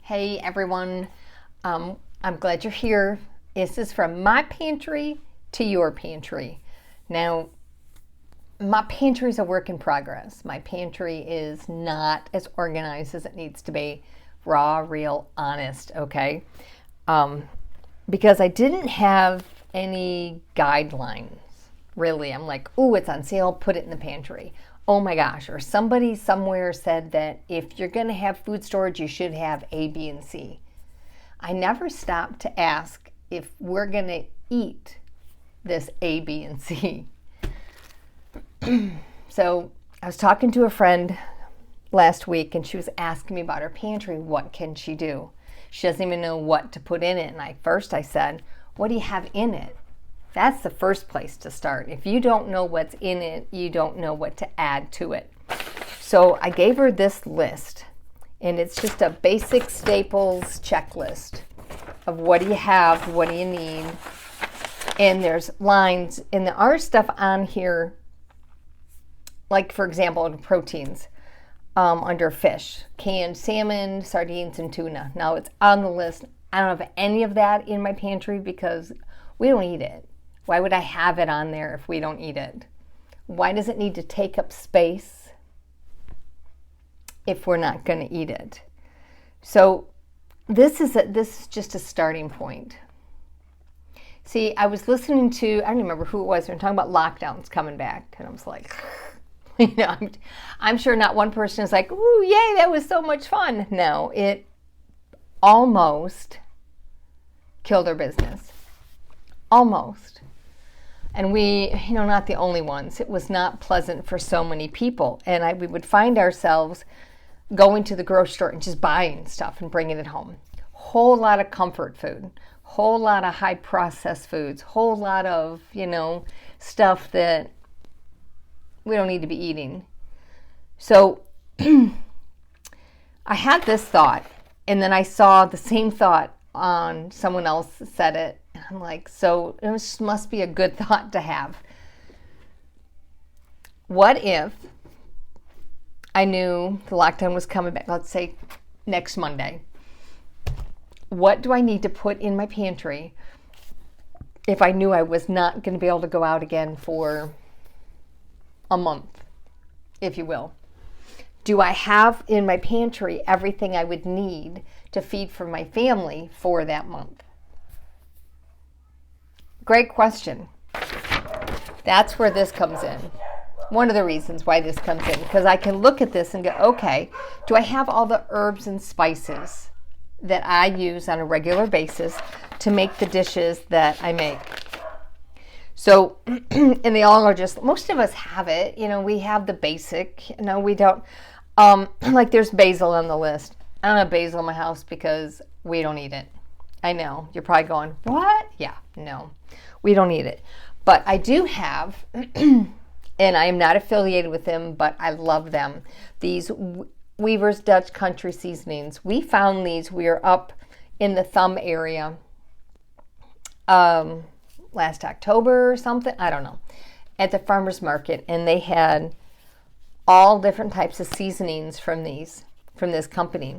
Hey everyone, I'm glad you're here. This is from my pantry to your pantry. Now, my pantry is a work in progress. My pantry is not as organized as it needs to be. Raw, real, honest, okay? Because I didn't have any guidelines, really. I'm like, ooh, it's on sale, put it in the pantry. Oh my gosh, or somebody somewhere said that if you're going to have food storage, you should have A, B, and C. I never stopped to ask if we're going to eat this A, B, and C. So I was talking to a friend last week, and she was asking me about her pantry. What can she do? She doesn't even know what to put in it. And first I said, what do you have in it? That's the first place to start. If you don't know what's in it, you don't know what to add to it. So I gave her this list, and it's just a basic staples checklist of what do you have, what do you need, and there's lines, and there are stuff on here, like for example, under proteins, under fish, canned salmon, sardines, and tuna. Now it's on the list. I don't have any of that in my pantry because we don't eat it. Why would I have it on there if we don't eat it? Why does it need to take up space if we're not going to eat it? So this is just a starting point. See, I was listening to, I don't remember who it was, they were talking about lockdowns coming back, and I was like, I'm sure not one person is like, ooh, yay, that was so much fun. No, it almost killed our business. Almost. And we, not the only ones. It was not pleasant for so many people. And we would find ourselves going to the grocery store and just buying stuff and bringing it home. Whole lot of comfort food. Whole lot of high processed foods. Whole lot of, stuff that we don't need to be eating. So I had this thought, and then I saw the same thought on someone else said it. And I'm like, so it must be a good thought to have. What if I knew the lockdown was coming back, let's say next Monday? What do I need to put in my pantry if I knew I was not going to be able to go out again for a month, if you will? Do I have in my pantry everything I would need to feed for my family for that month? Great question. That's where this comes in. One of the reasons why this comes in, because I can look at this and go, okay, do I have all the herbs and spices that I use on a regular basis to make the dishes that I make? So, and they all are just, most of us have it. We have the basic. No, we don't. Like there's basil on the list. I don't have basil in my house because we don't eat it. I know. You're probably going, what? Yeah, no. We don't eat it. But I do have, and I am not affiliated with them, but I love them, these Weaver's Dutch Country Seasonings. We found these. We are up in the Thumb area last October or something. I don't know. At the farmer's market. And they had all different types of seasonings from this company.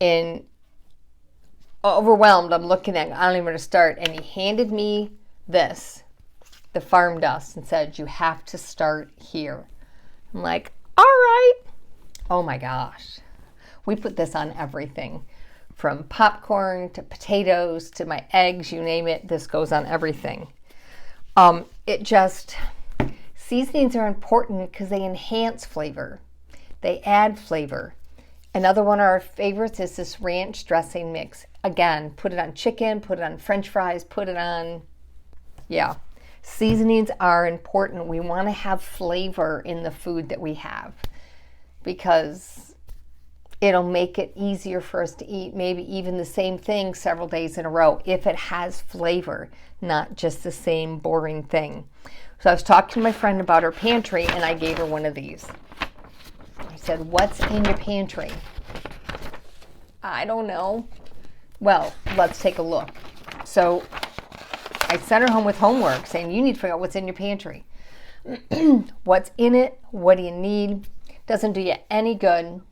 And overwhelmed, I'm looking at, I don't even know where to start. And he handed me this, the farm dust, and said, you have to start here. I'm like, all right. Oh my gosh. We put this on everything, from popcorn to potatoes to my eggs, you name it. This goes on everything. Seasonings are important because they enhance flavor. They add flavor. Another one of our favorites is this ranch dressing mix. Again, put it on chicken, put it on French fries, put it on, Seasonings are important. We want to have flavor in the food that we have because it'll make it easier for us to eat maybe even the same thing several days in a row if it has flavor, not just the same boring thing. So I was talking to my friend about her pantry, and I gave her one of these. I said, what's in your pantry? I don't know. Well, let's take a look. So I sent her home with homework saying, you need to figure out what's in your pantry. What's in it? What do you need? Doesn't do you any good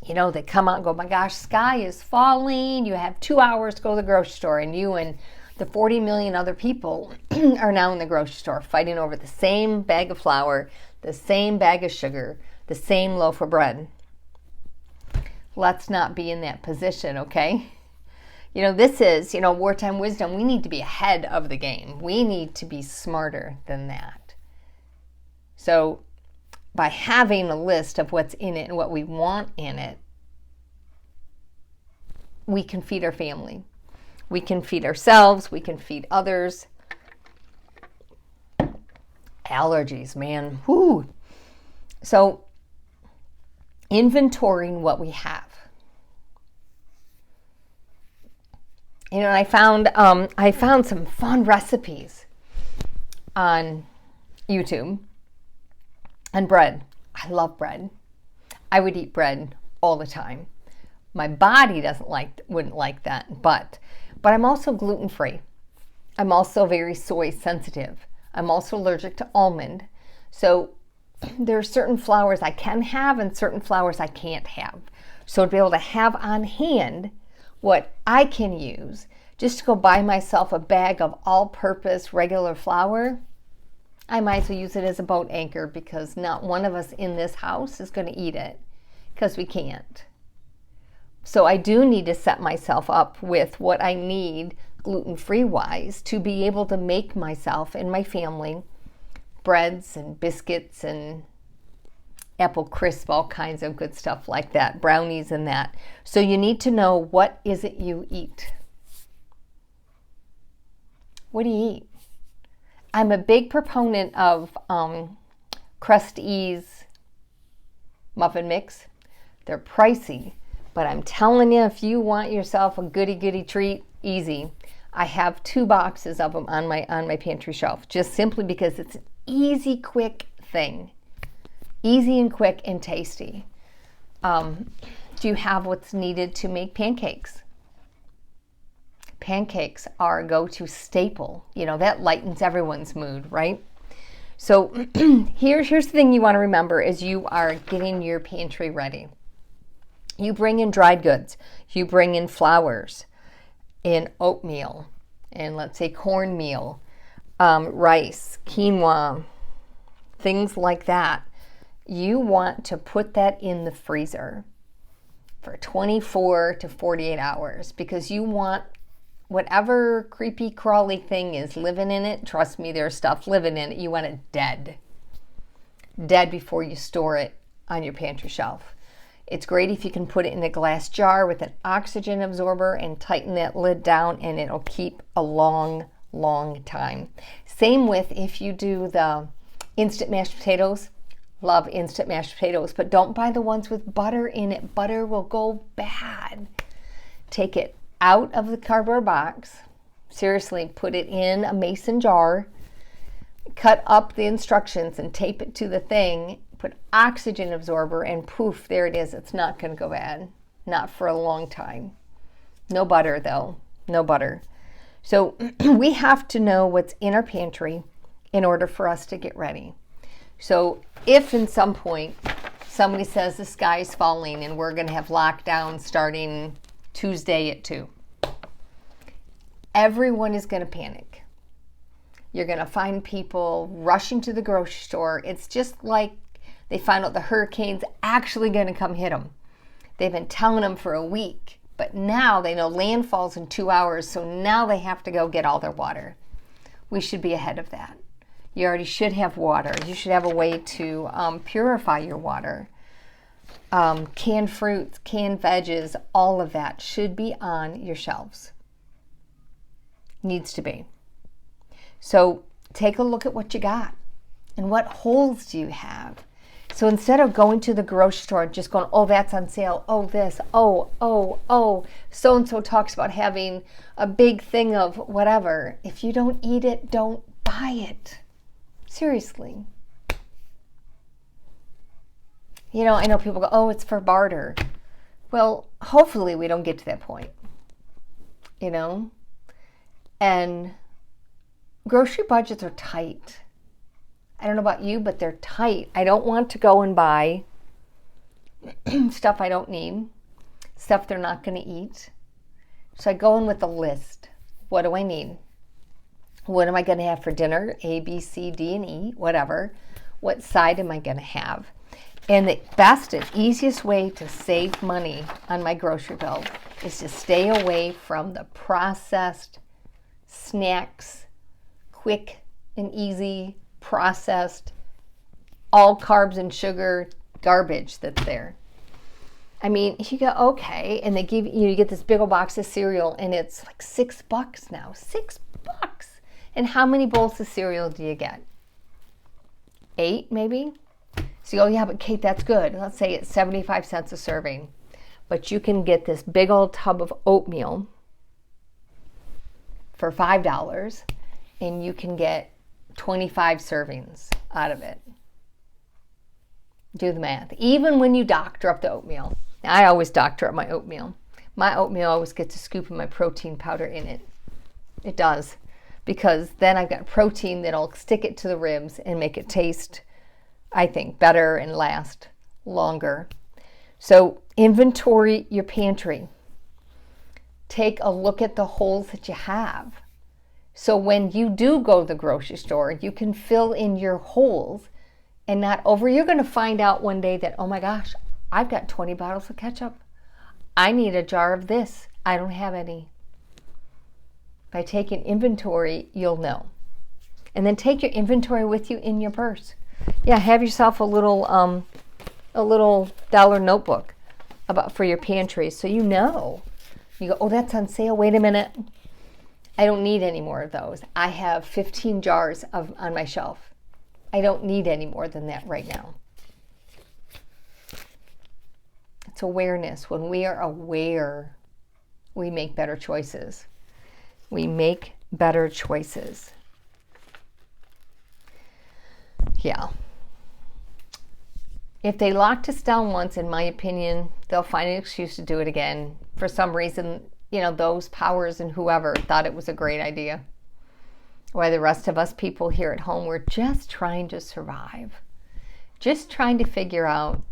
They come out and go, my gosh, sky is falling. You have 2 hours to go to the grocery store, and you and the 40 million other people are now in the grocery store fighting over the same bag of flour, the same bag of sugar, the same loaf of bread. Let's not be in that position, okay? This is, wartime wisdom. We need to be ahead of the game. We need to be smarter than that. So by having a list of what's in it and what we want in it, we can feed our family. We can feed ourselves. We can feed others. Allergies, man. Whoo. So inventorying what we have. I found some fun recipes on YouTube on bread. I love bread. I would eat bread all the time. My body wouldn't like that, but I'm also gluten-free. I'm also very soy sensitive. I'm also allergic to almond. So there are certain flours I can have and certain flours I can't have. So to be able to have on hand what I can use, just to go buy myself a bag of all-purpose regular flour, I might as well use it as a boat anchor, because not one of us in this house is going to eat it, because we can't. So I do need to set myself up with what I need gluten-free wise to be able to make myself and my family breads and biscuits and apple crisp, all kinds of good stuff like that, brownies and that. So you need to know, what is it you eat? What do you eat? I'm a big proponent of Crust Ease muffin mix. They're pricey, but I'm telling you, if you want yourself a goody treat, easy. I have 2 boxes of them on my pantry shelf, just simply because it's an easy, quick thing. Easy and quick and tasty. Do you have what's needed to make pancakes? Pancakes are a go-to staple. That lightens everyone's mood, right? So here's the thing you want to remember as you are getting your pantry ready. You bring in dried goods. You bring in flours, in oatmeal, and let's say cornmeal, rice, quinoa, things like that. You want to put that in the freezer for 24 to 48 hours, because you want whatever creepy crawly thing is living in it. Trust me, there's stuff living in it. You want it dead before you store it on your pantry shelf. It's great if you can put it in a glass jar with an oxygen absorber and tighten that lid down, and it'll keep a long time. Same with if you do the instant mashed potatoes. Love instant mashed potatoes, but don't buy the ones with butter in it. Butter will go bad. Take it out of the cardboard box. Seriously, put it in a mason jar. Cut up the instructions and tape it to the thing. Put oxygen absorber, and poof, there it is. It's not going to go bad. Not for a long time. No butter though. No butter. So we have to know what's in our pantry in order for us to get ready. So if in some point somebody says the sky is falling and we're going to have lockdown starting Tuesday at 2, everyone is going to panic. You're going to find people rushing to the grocery store. It's just like they find out the hurricane's actually going to come hit them. They've been telling them for a week, but now they know landfall's in 2 hours, so now they have to go get all their water. We should be ahead of that. You already should have water. You should have a way to purify your water. Canned fruits, canned veggies, all of that should be on your shelves. Needs to be. So take a look at what you got and what holes do you have. So instead of going to the grocery store and just going, oh, that's on sale, oh, this, oh, so-and-so talks about having a big thing of whatever. If you don't eat it, don't buy it. Seriously. I know people go, oh, it's for barter. Well, hopefully we don't get to that point, And grocery budgets are tight. I don't know about you, but they're tight. I don't want to go and buy stuff I don't need, stuff they're not going to eat. So I go in with a list. What do I need? What am I going to have for dinner? A, B, C, D, and E, whatever. What side am I going to have? And the best and easiest way to save money on my grocery bill is to stay away from the processed snacks, quick and easy, processed, all carbs and sugar garbage that's there. I mean, you go, okay, and they give you get this big old box of cereal, and it's like $6 now. $6. And how many bowls of cereal do you get? 8, maybe? So you go, yeah, but Kate, that's good. Let's say it's 75 cents a serving. But you can get this big old tub of oatmeal for $5, and you can get 25 servings out of it. Do the math. Even when you doctor up the oatmeal. Now, I always doctor up my oatmeal. My oatmeal always gets a scoop of my protein powder in it. It does. Because then I've got protein that'll stick it to the ribs and make it taste, I think, better and last longer. So inventory your pantry. Take a look at the holes that you have. So when you do go to the grocery store, you can fill in your holes and not over. You're going to find out one day that, oh my gosh, I've got 20 bottles of ketchup. I need a jar of this. I don't have any. By taking inventory, you'll know. And then take your inventory with you in your purse. Yeah, have yourself a little dollar notebook for your pantry, so you know. You go, oh, that's on sale. Wait a minute. I don't need any more of those. I have 15 jars on my shelf. I don't need any more than that right now. It's awareness. When we are aware, we make better choices. We make better choices. Yeah. If they locked us down once, in my opinion, they'll find an excuse to do it again. For some reason, those powers and whoever thought it was a great idea. While the rest of us people here at home, we're just trying to survive. Just trying to figure out,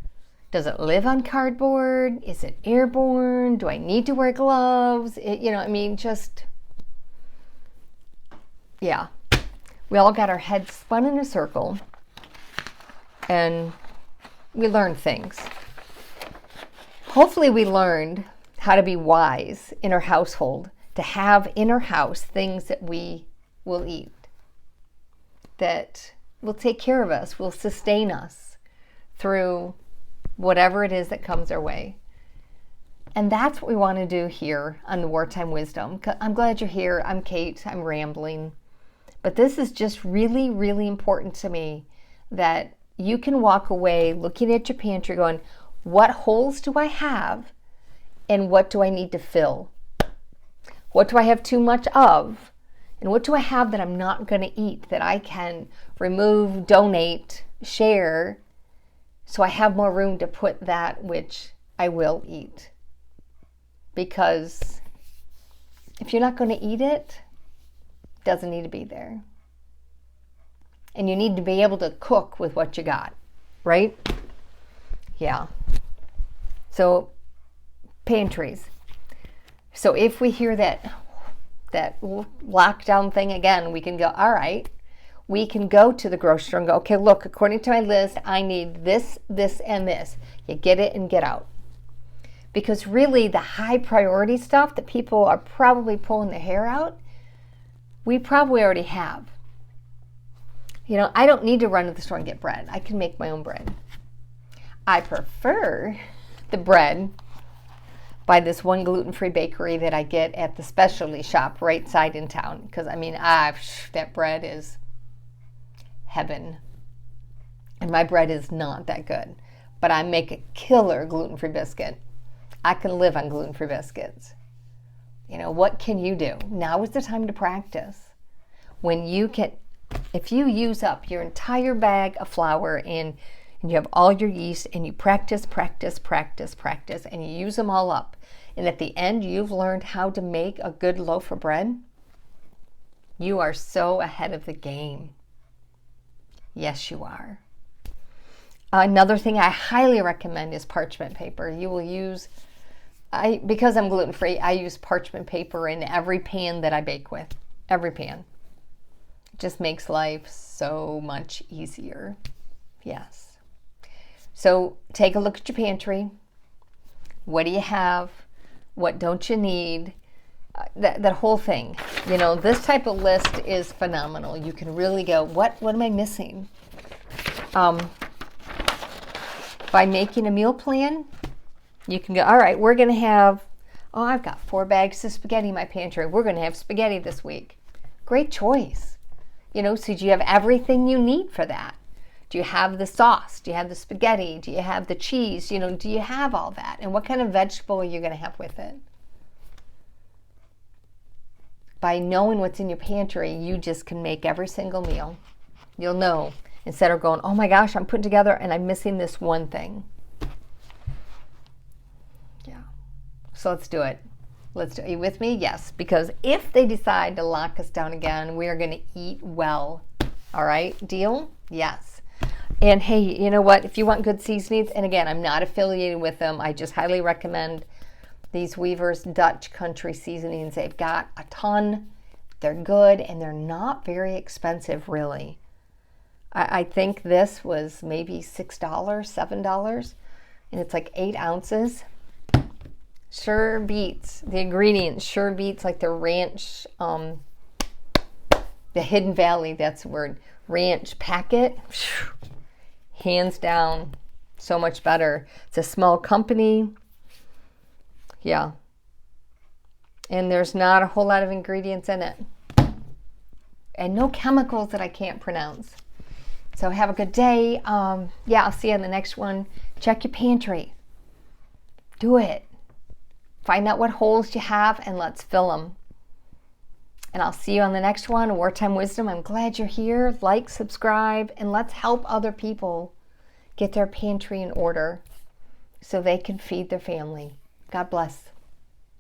does it live on cardboard? Is it airborne? Do I need to wear gloves? Yeah. We all got our heads spun in a circle, and we learned things. Hopefully we learned how to be wise in our household, to have in our house things that we will eat, that will take care of us, will sustain us through whatever it is that comes our way. And that's what we want to do here on the Wartime Wisdom. I'm glad you're here. I'm Kate. I'm rambling. But this is just really, really important to me, that you can walk away looking at your pantry going, what holes do I have and what do I need to fill? What do I have too much of? And what do I have that I'm not going to eat, that I can remove, donate, share, so I have more room to put that which I will eat? Because if you're not going to eat it, it doesn't need to be there. And you need to be able to cook with what you got, right? Yeah. So, pantries. So if we hear that lockdown thing again, we can go, all right, we can go to the grocery store and go, okay, look, according to my list, I need this, this, and this. You get it and get out. Because really the high priority stuff that people are probably pulling their hair out, we probably already have. I don't need to run to the store and get bread. I can make my own bread. I prefer the bread by this one gluten-free bakery that I get at the specialty shop right side in town. Because, that bread is heaven. And my bread is not that good. But I make a killer gluten-free biscuit. I can live on gluten-free biscuits. What can you do? Now is the time to practice. If you use up your entire bag of flour and you have all your yeast and you practice, and you use them all up, and at the end you've learned how to make a good loaf of bread, you are so ahead of the game. Yes, you are. Another thing I highly recommend is parchment paper. You will use, because I'm gluten-free, I use parchment paper in every pan that I bake with. Every pan. It just makes life so much easier. Yes. So take a look at your pantry. What do you have? What don't you need? That whole thing. You know, this type of list is phenomenal. You can really go, what am I missing? By making a meal plan, you can go, all right, we're going to have, I've got 4 bags of spaghetti in my pantry. We're going to have spaghetti this week. Great choice. You know, so do you have everything you need for that? Do you have the sauce? Do you have the spaghetti? Do you have the cheese? You know, do you have all that? And what kind of vegetable are you going to have with it? By knowing what's in your pantry, you just can make every single meal. You'll know. Instead of going, oh my gosh, I'm putting together and I'm missing this one thing. Yeah. So let's do it. Let's do it. Are you with me? Yes. Because if they decide to lock us down again, we are going to eat well. All right? Deal? Yes. And hey, you know what? If you want good seasonings, and again, I'm not affiliated with them. I just highly recommend these Weaver's Dutch Country seasonings. They've got a ton. They're good and they're not very expensive, really. I think this was maybe $6, $7, and it's like 8 ounces. Sure beats, the ingredients sure beats like the ranch, the Hidden Valley, that's the word, ranch packet. Hands down, so much better. It's a small company. Yeah. And there's not a whole lot of ingredients in it. And no chemicals that I can't pronounce. So have a good day. Yeah, I'll see you on the next one. Check your pantry. Do it. Find out what holes you have and let's fill them. And I'll see you on the next one. Wartime Wisdom. I'm glad you're here. Like, subscribe, and let's help other people get their pantry in order so they can feed their family. God bless.